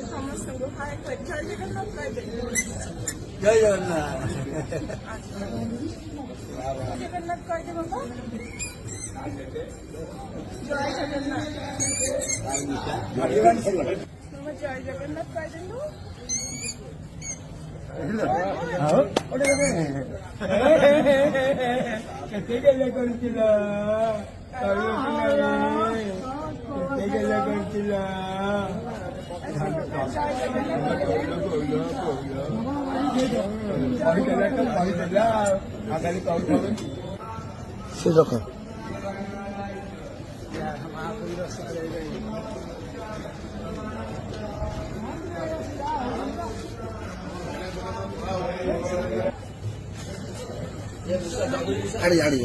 ସମସ୍ତଙ୍କୁ ହାୟ କରି ଜୟ ଜଗନ୍ନାଥ କହିଦେଲି। ଜୟ ଜଗନ୍ନାଥ। ଜଗନ୍ନାଥ କହିଦେ ବାବା। ଜୟ ଜଗନ୍ନାଥ। ବାବା ଜୟ ଜଗନ୍ନାଥ କହିଦେଲୁ। କେତେ ଗେଲ କରିଥିଲ କରିଥିଲ ସେ ରଖ ଆड़ी ଆड़ी